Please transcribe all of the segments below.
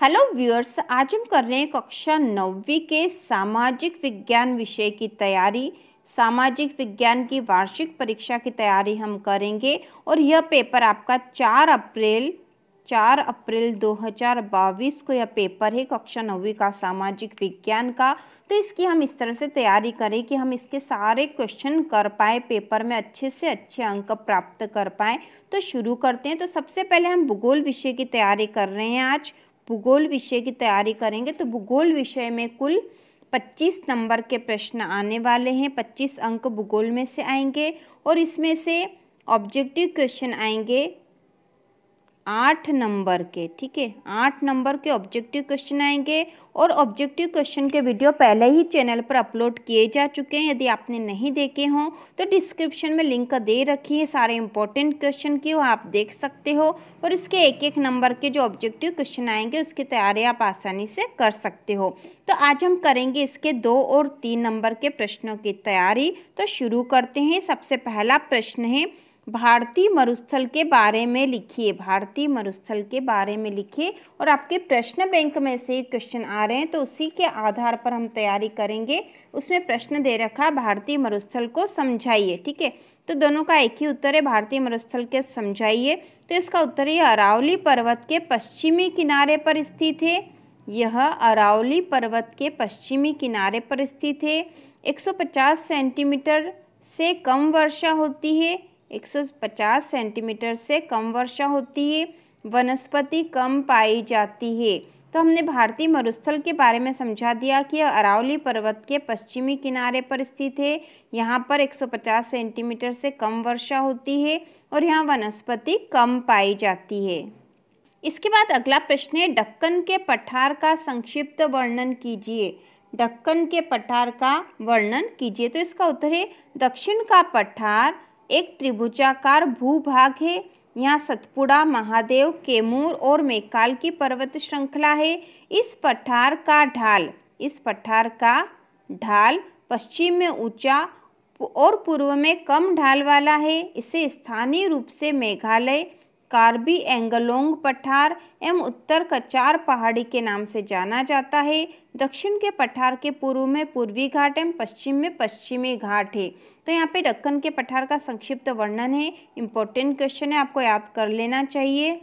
Hello viewers, आज हम कर रहे हैं कक्षा 9वीं के सामाजिक विज्ञान विषय की तैयारी। सामाजिक विज्ञान की वार्षिक परीक्षा की तैयारी हम करेंगे और यह पेपर आपका 4 अप्रैल 2022 को यह पेपर है कक्षा 9वीं का सामाजिक विज्ञान का। तो इसकी हम इस तरह से तैयारी करें कि हम इसके सारे क्वेश्चन कर पाए, पेपर में अच्छे से अच्छे अंक प्राप्त कर पाए। तो शुरू करते हैं। तो सबसे पहले हम भूगोल विषय की तैयारी कर रहे हैं। आज भूगोल विषय की तैयारी करेंगे। तो भूगोल विषय में कुल 25 नंबर के प्रश्न आने वाले हैं। 25 अंक भूगोल में से आएंगे और इसमें से ऑब्जेक्टिव क्वेश्चन आएंगे 8 नंबर के। ठीक है, 8 नंबर के ऑब्जेक्टिव क्वेश्चन आएंगे और ऑब्जेक्टिव क्वेश्चन के वीडियो पहले ही चैनल पर अपलोड किए जा चुके हैं। यदि आपने नहीं देखे हों तो डिस्क्रिप्शन में लिंक दे रखी है सारे इंपॉर्टेंट क्वेश्चन की, वो आप देख सकते हो। और इसके एक एक नंबर के जो ऑब्जेक्टिव क्वेश्चन आएंगे उसकी तैयारी आप आसानी से कर सकते हो। तो आज हम करेंगे इसके 2 और 3 नंबर के प्रश्नों की तैयारी। तो शुरू करते हैं। सबसे पहला प्रश्न है, भारतीय मरुस्थल के बारे में लिखिए। भारतीय मरुस्थल के बारे में लिखिए और आपके प्रश्न बैंक में से क्वेश्चन आ रहे हैं तो उसी के आधार पर हम तैयारी करेंगे। उसमें प्रश्न दे रखा, भारतीय मरुस्थल को समझाइए। ठीक है, तो दोनों का एक ही उत्तर है, भारतीय मरुस्थल के समझाइए। तो इसका उत्तर है अरावली पर्वत के पश्चिमी किनारे पर स्थित है। यह अरावली पर्वत के पश्चिमी किनारे पर स्थित है। 150 सेंटीमीटर से कम वर्षा होती है। 150 सेंटीमीटर से कम वर्षा होती है। वनस्पति कम पाई जाती है। तो हमने भारतीय मरुस्थल के बारे में समझा दिया कि यह अरावली पर्वत के पश्चिमी किनारे पर स्थित है। यहाँ पर 150 सेंटीमीटर से कम वर्षा होती है और यहाँ वनस्पति कम पाई जाती है। इसके बाद अगला प्रश्न है, दक्कन के पठार का संक्षिप्त वर्णन कीजिए। दक्कन के पठार का वर्णन कीजिए। तो इसका उत्तर है, दक्षिण का पठार एक त्रिभुजाकार भूभाग है। यहाँ सतपुड़ा, महादेव, कैमूर और मैकाल की पर्वत श्रृंखला है। इस पठार का ढाल पश्चिम में ऊंचा और पूर्व में कम ढाल वाला है। इसे स्थानीय रूप से मेघालय, कार्बी एंगलोंग पठार एवं उत्तर कचार पहाड़ी के नाम से जाना जाता है। दक्षिण के पठार के पूर्व में पूर्वी घाट एवं पश्चिम में पश्चिमी घाट है। तो यहाँ पे दक्कन के पठार का संक्षिप्त वर्णन है। इंपॉर्टेंट क्वेश्चन है, आपको याद कर लेना चाहिए।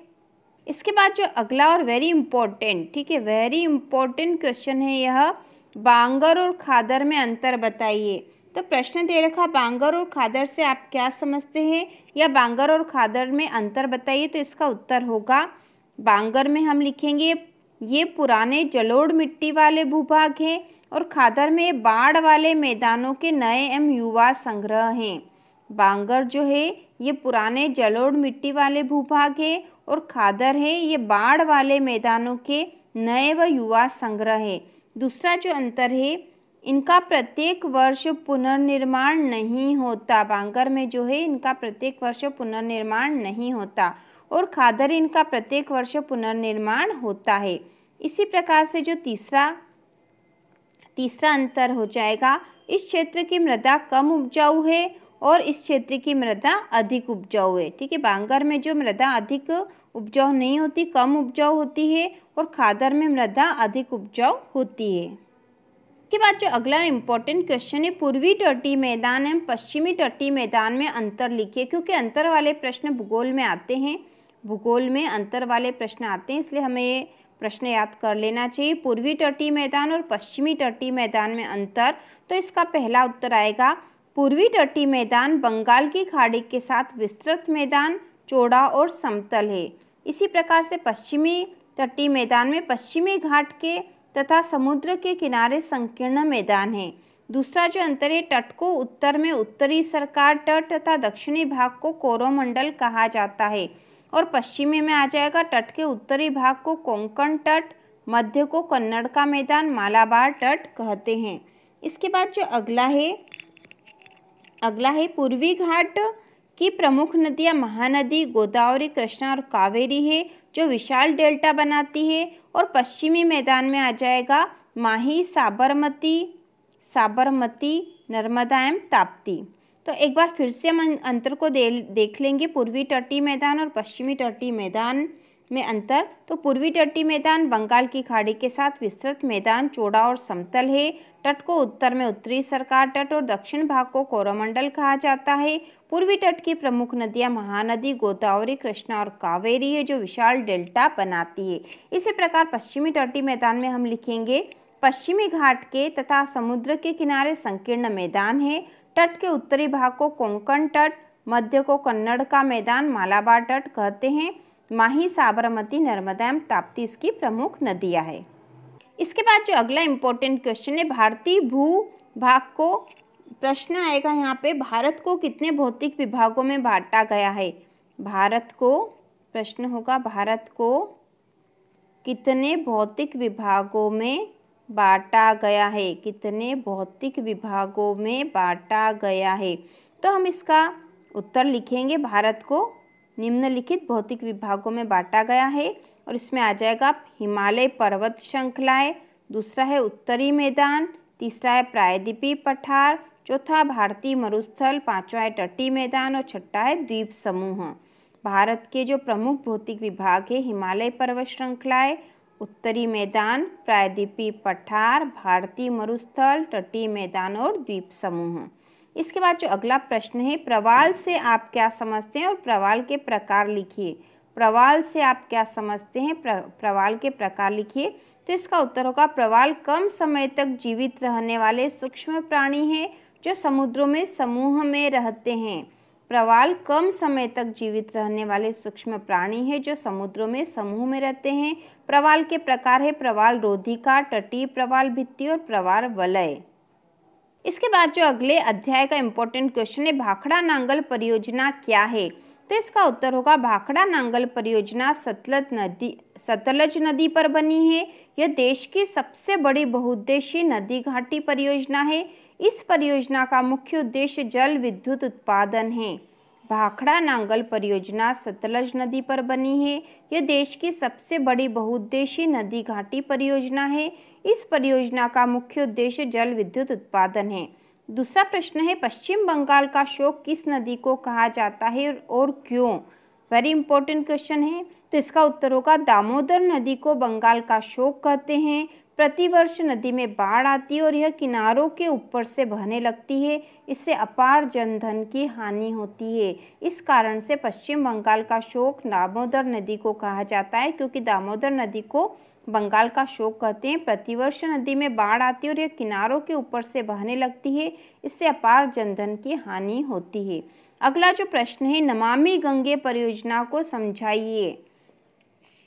इसके बाद जो अगला और वेरी इंपॉर्टेंट, ठीक है, वेरी इंपॉर्टेंट क्वेश्चन है यह, बांगर और खादर में अंतर बताइए। तो प्रश्न दे रखा, बांगर और खादर से आप क्या समझते हैं, या बांगर और खादर में अंतर बताइए। तो इसका उत्तर होगा, बांगर में हम लिखेंगे ये पुराने जलोढ़ मिट्टी वाले भूभाग हैं और खादर में बाढ़ वाले मैदानों के नए एवं युवा संग्रह हैं। बांगर जो है ये पुराने जलोढ़ मिट्टी वाले भूभाग है और खादर है ये बाढ़ वाले मैदानों के नए व युवा संग्रह है। दूसरा जो अंतर है, इनका प्रत्येक वर्ष पुनर्निर्माण नहीं होता। बांगर में जो है इनका प्रत्येक वर्ष पुनर्निर्माण नहीं होता और खादर इनका प्रत्येक वर्ष पुनर्निर्माण होता है। इसी प्रकार से जो तीसरा अंतर हो जाएगा, इस क्षेत्र की मृदा कम उपजाऊ है और इस क्षेत्र की मृदा अधिक उपजाऊ है। ठीक है, बांगर में जो मृदा अधिक उपजाऊ नहीं होती, कम उपजाऊ होती है, और खादर में मृदा अधिक उपजाऊ होती है। के बाद जो अगला इंपॉर्टेंट क्वेश्चन है, पूर्वी तटीय मैदान एवं पश्चिमी तटीय मैदान में अंतर लिखिए। क्योंकि अंतर वाले प्रश्न भूगोल में आते हैं, भूगोल में अंतर वाले प्रश्न आते हैं, इसलिए हमें ये प्रश्न याद कर लेना चाहिए। पूर्वी तटीय मैदान और पश्चिमी तटीय मैदान में अंतर। तो इसका पहला उत्तर आएगा, पूर्वी तटीय मैदान बंगाल की खाड़ी के साथ विस्तृत मैदान, चौड़ा और समतल है। इसी प्रकार से पश्चिमी तटीय मैदान में पश्चिमी घाट के तथा समुद्र के किनारे संकीर्ण मैदान है। दूसरा जो अंतर है, तट को उत्तर में उत्तरी सरकार तट तथा दक्षिणी भाग को कोरोमंडल कहा जाता है और पश्चिमी में आ जाएगा, तट के उत्तरी भाग को कोंकण तट, मध्य को कन्नड़ का मैदान, मालाबार तट कहते हैं। इसके बाद जो अगला है पूर्वी घाट की प्रमुख नदियां महानदी, गोदावरी, कृष्णा और कावेरी है जो विशाल डेल्टा बनाती है। और पश्चिमी मैदान में आ जाएगा माही, साबरमती, नर्मदा एवं ताप्ती। तो एक बार फिर से हम अंतर को देख लेंगे। पूर्वी तटीय मैदान और पश्चिमी तटीय मैदान में अंतर, तो पूर्वी तटीय मैदान बंगाल की खाड़ी के साथ विस्तृत मैदान, चौड़ा और समतल है। तट को उत्तर में उत्तरी सरकार तट और दक्षिण भाग को कोरोमंडल कहा जाता है। पूर्वी तट की प्रमुख नदियां महानदी, गोदावरी, कृष्णा और कावेरी है, जो विशाल डेल्टा बनाती है। इसी प्रकार पश्चिमी तटीय मैदान में हम लिखेंगे पश्चिमी घाट के तथा समुद्र के किनारे संकीर्ण मैदान है। तट के उत्तरी भाग को कोंकण तट, मध्य को कन्नड़ का मैदान, मालाबार तट कहते हैं। माही, साबरमती, नर्मदा एवं ताप्ती इसकी प्रमुख नदियां है। इसके बाद जो अगला इंपॉर्टेंट क्वेश्चन है, भारतीय भूभाग को प्रश्न आएगा यहाँ पे, भारत को कितने भौतिक विभागों में बांटा गया है। भारत को प्रश्न होगा, भारत को कितने भौतिक विभागों में बांटा गया है, कितने भौतिक विभागों में बांटा गया है। तो हम इसका उत्तर लिखेंगे, भारत को निम्नलिखित भौतिक विभागों में बांटा गया है, और इसमें आ जाएगा हिमालय पर्वत श्रृंखलाएं, दूसरा है उत्तरी मैदान, तीसरा है प्रायद्वीपीय पठार, चौथा भारतीय मरुस्थल, पांचवा है तटीय मैदान और छठा है द्वीप समूह। भारत के जो प्रमुख भौतिक विभाग है, हिमालय पर्वत श्रृंखलाएं, उत्तरी मैदान, प्रायद्वीपीय पठार, भारतीय मरुस्थल, तटीय मैदान और द्वीप समूह। इसके बाद जो अगला प्रश्न है, प्रवाल से आप क्या समझते हैं और प्रवाल के प्रकार लिखिए। प्रवाल से आप क्या समझते हैं, प्रवाल के प्रकार लिखिए। तो इसका उत्तर होगा, प्रवाल कम समय तक जीवित रहने वाले सूक्ष्म प्राणी हैं जो समुद्रों में समूह में रहते हैं। प्रवाल कम समय तक जीवित रहने वाले सूक्ष्म प्राणी हैं जो समुद्रों में समूह में रहते हैं। प्रवाल के प्रकार है प्रवाल रोधिका, तटीय प्रवाल भित्ति और प्रवाल वलय। इसके बाद जो अगले अध्याय का इंपॉर्टेंट क्वेश्चन है, भाखड़ा नांगल परियोजना क्या है। तो इसका उत्तर होगा, भाखड़ा नांगल परियोजना सतलज नदी पर बनी है। यह देश की सबसे बड़ी बहुउद्देशीय नदी घाटी परियोजना है। इस परियोजना का मुख्य उद्देश्य जल विद्युत उत्पादन है। भाखड़ा नांगल परियोजना सतलज नदी पर बनी है। यह देश की सबसे बड़ी बहुउद्देशीय नदी घाटी परियोजना है। इस परियोजना का मुख्य उद्देश्य जल विद्युत उत्पादन है। दूसरा प्रश्न है, पश्चिम बंगाल का शोक किस नदी को कहा जाता है और क्यों। वेरी इंपॉर्टेंट क्वेश्चन है। तो इसका उत्तर होगा, दामोदर नदी को बंगाल का शोक कहते हैं। प्रतिवर्ष नदी में बाढ़ आती है और यह किनारों के ऊपर से बहने लगती है। इससे अपार जनधन की हानि होती है। इस कारण से पश्चिम बंगाल का शोक दामोदर नदी को कहा जाता है, क्योंकि दामोदर नदी को बंगाल का शोक कहते हैं। प्रतिवर्ष नदी में बाढ़ आती है और यह किनारों के ऊपर से बहने लगती है। इससे अपार जनधन की हानि होती है। अगला जो प्रश्न है, नमामि गंगे परियोजना को समझाइए।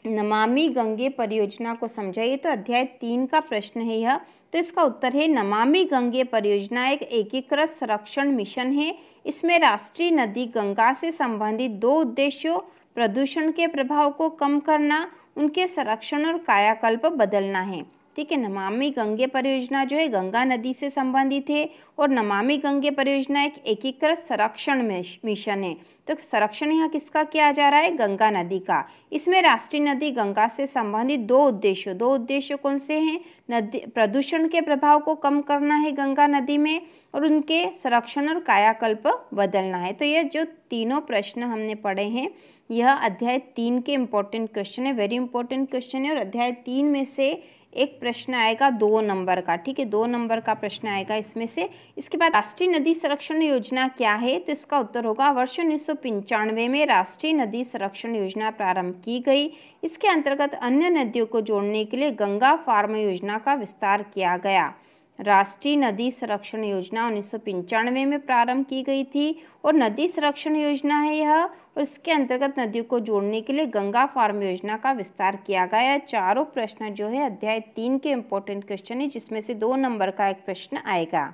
नमामि गंगे परियोजना को समझाइए। तो अध्याय 3 का प्रश्न है यह। तो इसका उत्तर है, नमामि गंगे परियोजना एक एकीकृत संरक्षण मिशन है। इसमें राष्ट्रीय नदी गंगा से संबंधित 2 उद्देश्यों, प्रदूषण के प्रभाव को कम करना, उनके संरक्षण और कायाकल्प बदलना है। ठीक है, नमामि गंगे परियोजना जो है गंगा नदी से संबंधित है, और नमामि गंगे परियोजना एक एकीकृत संरक्षण मिशन है। तो संरक्षण यहाँ किसका किया जा रहा है, गंगा नदी का। इसमें राष्ट्रीय नदी गंगा से संबंधित 2 उद्देश्य कौन से हैं, नदी प्रदूषण के प्रभाव को कम करना है गंगा नदी में, और उनके संरक्षण और कायाकल्प बदलना है। तो ये जो तीनों प्रश्न हमने पढ़े हैं, यह अध्याय 3 के इम्पोर्टेंट क्वेश्चन है, वेरी इंपॉर्टेंट क्वेश्चन है। और अध्याय 3 में से एक प्रश्न आएगा 2 नंबर का। ठीक है, 2 नंबर का प्रश्न आएगा इसमें से। इसके बाद राष्ट्रीय नदी संरक्षण योजना क्या है। तो इसका उत्तर होगा, वर्ष 1995 में राष्ट्रीय नदी संरक्षण योजना प्रारंभ की गई। इसके अंतर्गत अन्य नदियों को जोड़ने के लिए गंगा फार्म योजना का विस्तार किया गया। राष्ट्रीय नदी संरक्षण योजना 1995 में प्रारंभ की गई थी, और नदी संरक्षण योजना है यह, और इसके अंतर्गत नदियों को जोड़ने के लिए गंगा फार्म योजना का विस्तार किया गया। चारों प्रश्न जो है अध्याय 3 के इम्पोर्टेंट क्वेश्चन है, जिसमें से 2 नंबर का एक प्रश्न आएगा।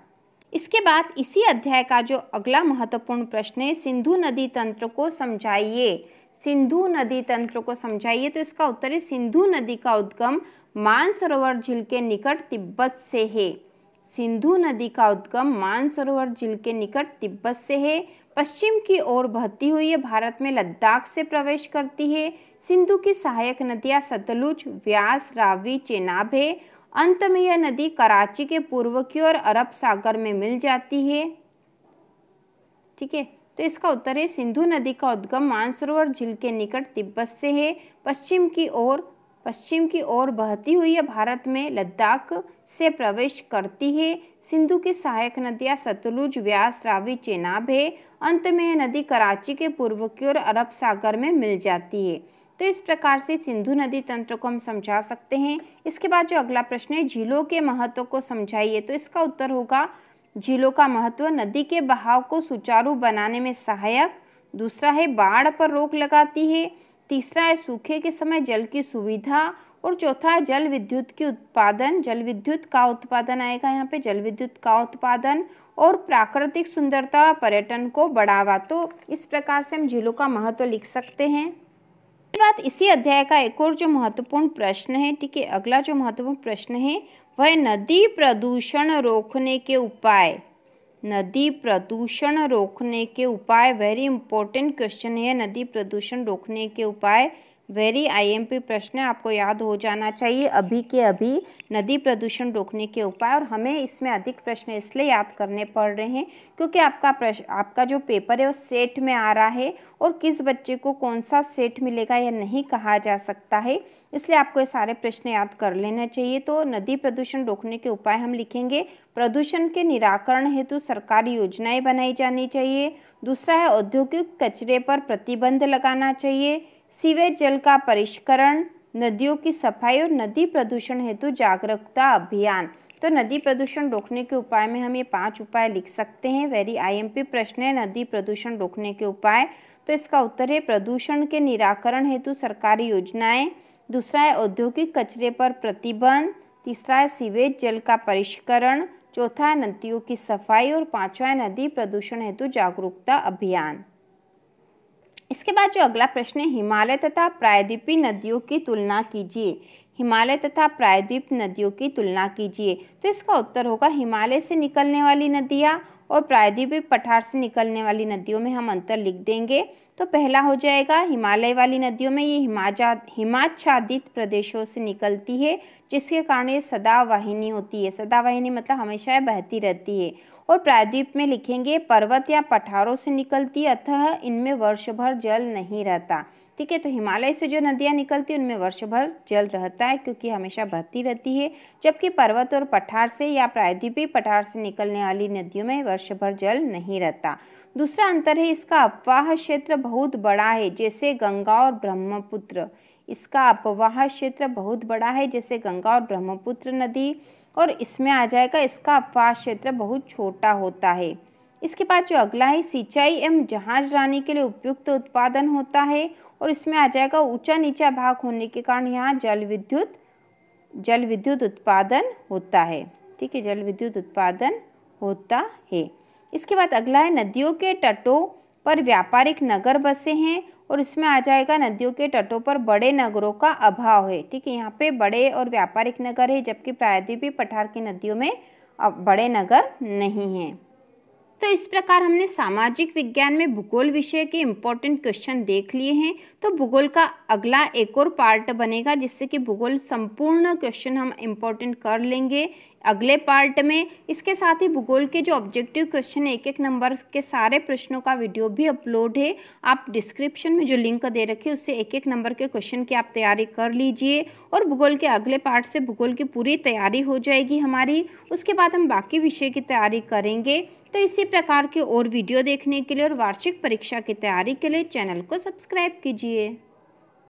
इसके बाद इसी अध्याय का जो अगला महत्वपूर्ण प्रश्न है, सिंधु नदी तंत्र को समझाइए। सिंधु नदी तंत्र को समझाइए। तो इसका उत्तर है, सिंधु नदी का उद्गम मानसरोवर झील के निकट तिब्बत से है। सिंधु नदी का उद्गम मानसरोवर झील के निकट तिब्बत से है। पश्चिम की ओर बहती हुई ये भारत में लद्दाख से प्रवेश करती है। सिंधु की सहायक नदियां सतलुज, व्यास, रावी, चेनाब है। अंत में यह नदी कराची के पूर्व की ओर अरब सागर में मिल जाती है। ठीक है, तो इसका उत्तर है सिंधु नदी का उद्गम मानसरोवर झील के निकट तिब्बत से है। पश्चिम की ओर बहती हुई यह भारत में लद्दाख से प्रवेश करती है। सिंधु की सहायक नदियां सतलुज, व्यास, रावी, चेनाब है। अंत में यह नदी कराची के पूर्व की ओर अरब सागर में मिल जाती है। तो इस प्रकार से सिंधु नदी तंत्र को हम समझा सकते हैं। इसके बाद जो अगला प्रश्न है, झीलों के महत्व को समझाइए। तो इसका उत्तर होगा झीलों का महत्व नदी के बहाव को सुचारू बनाने में सहायक, दूसरा है बाढ़ पर रोक लगाती है, तीसरा है सूखे के समय जल की सुविधा, और चौथा है जल विद्युत की उत्पादन। जल विद्युत का उत्पादन आएगा यहाँ पे, जल विद्युत का उत्पादन और प्राकृतिक सुंदरता, पर्यटन को बढ़ावा। तो इस प्रकार से हम झीलों का महत्व लिख सकते हैं। इसके बाद इसी अध्याय का एक और जो महत्वपूर्ण प्रश्न है, ठीक है, अगला जो महत्वपूर्ण प्रश्न है वह नदी प्रदूषण रोकने के उपाय। नदी प्रदूषण रोकने के उपाय, वेरी इंपॉर्टेंट क्वेश्चन है। नदी प्रदूषण रोकने के उपाय वेरी आईएमपी प्रश्न है, आपको याद हो जाना चाहिए अभी के अभी। नदी प्रदूषण रोकने के उपाय, और हमें इसमें अधिक प्रश्न इसलिए याद करने पड़ रहे हैं क्योंकि आपका जो पेपर है वो सेट में आ रहा है, और किस बच्चे को कौन सा सेट मिलेगा यह नहीं कहा जा सकता है, इसलिए आपको ये सारे प्रश्न याद कर लेना चाहिए। तो नदी प्रदूषण रोकने के उपाय हम लिखेंगे, प्रदूषण के निराकरण हेतु सरकारी योजनाएं बनाई जानी चाहिए। दूसरा है औद्योगिक कचरे पर प्रतिबंध लगाना चाहिए, सीवेज जल का परिष्करण, नदियों की सफाई और नदी प्रदूषण हेतु जागरूकता अभियान। तो नदी प्रदूषण रोकने के उपाय में हम ये 5 उपाय लिख सकते हैं। वेरी आईएमपी प्रश्न है नदी प्रदूषण रोकने के उपाय। तो इसका उत्तर है प्रदूषण के निराकरण हेतु सरकारी योजनाएं, दूसरा है औद्योगिक कचरे पर प्रतिबंध, तीसरा है सीवेज जल का परिष्करण, चौथा है नदियों की सफाई और पांचवा है नदी प्रदूषण हेतु जागरूकता अभियान। इसके बाद जो अगला प्रश्न है, हिमालय तथा प्रायद्वीपीय नदियों की तुलना कीजिए। हिमालय तथा प्रायद्वीप नदियों की तुलना कीजिए। तो इसका उत्तर होगा हिमालय से निकलने वाली नदियाँ और प्रायद्वीपीय पठार से निकलने वाली नदियों में हम अंतर लिख देंगे। तो पहला हो जाएगा हिमालय वाली नदियों में ये हिमाच्छादित प्रदेशों से निकलती है, जिसके कारण ये सदावाहिनी होती है। सदावाहिनी मतलब हमेशा बहती रहती है। और प्रायद्वीप में लिखेंगे पर्वत या पठारों से निकलती है, अतः इनमें वर्ष भर जल नहीं रहता। ठीक है, तो हिमालय से जो नदियाँ निकलती हैं उनमें वर्ष भर जल रहता है क्योंकि हमेशा बहती रहती है, जबकि पर्वत और पठार से या प्रायद्वीपीय पठार से निकलने वाली नदियों में वर्ष भर जल नहीं रहता। दूसरा अंतर है इसका अपवाह क्षेत्र बहुत बड़ा है, जैसे गंगा और ब्रह्मपुत्र। इसका अपवाह क्षेत्र बहुत बड़ा है जैसे गंगा और ब्रह्मपुत्र नदी, और इसमें आ जाएगा इसका अपवाह क्षेत्र बहुत छोटा होता है। इसके बाद जो अगला है सिंचाई एवं जहाज रानी के लिए उपयुक्त उत्पादन होता है, और इसमें आ जाएगा ऊंचा नीचा भाग होने के कारण यहाँ जल विद्युत उत्पादन होता है। ठीक है, जल विद्युत उत्पादन होता है। इसके बाद अगला है नदियों के तटों पर व्यापारिक नगर बसे हैं, और इसमें आ जाएगा नदियों के तटों पर बड़े नगरों का अभाव है। ठीक है, यहाँ पे बड़े और व्यापारिक नगर है, जबकि प्रायद्वीपीय पठार की नदियों में अब बड़े नगर नहीं हैं। तो इस प्रकार हमने सामाजिक विज्ञान में भूगोल विषय के इम्पोर्टेंट क्वेश्चन देख लिए हैं। तो भूगोल का अगला एक और पार्ट बनेगा जिससे कि भूगोल संपूर्ण क्वेश्चन हम इम्पोर्टेंट कर लेंगे अगले पार्ट में। इसके साथ ही भूगोल के जो ऑब्जेक्टिव क्वेश्चन है 1-1 नंबर के सारे प्रश्नों का वीडियो भी अपलोड है। आप डिस्क्रिप्शन में जो लिंक दे रखी है उससे 1-1 नंबर के क्वेश्चन की आप तैयारी कर लीजिए, और भूगोल के अगले पार्ट से भूगोल की पूरी तैयारी हो जाएगी हमारी। उसके बाद हम बाकी विषय की तैयारी करेंगे। तो इसी प्रकार के और वीडियो देखने के लिए और वार्षिक परीक्षा की तैयारी के लिए चैनल को सब्सक्राइब कीजिए।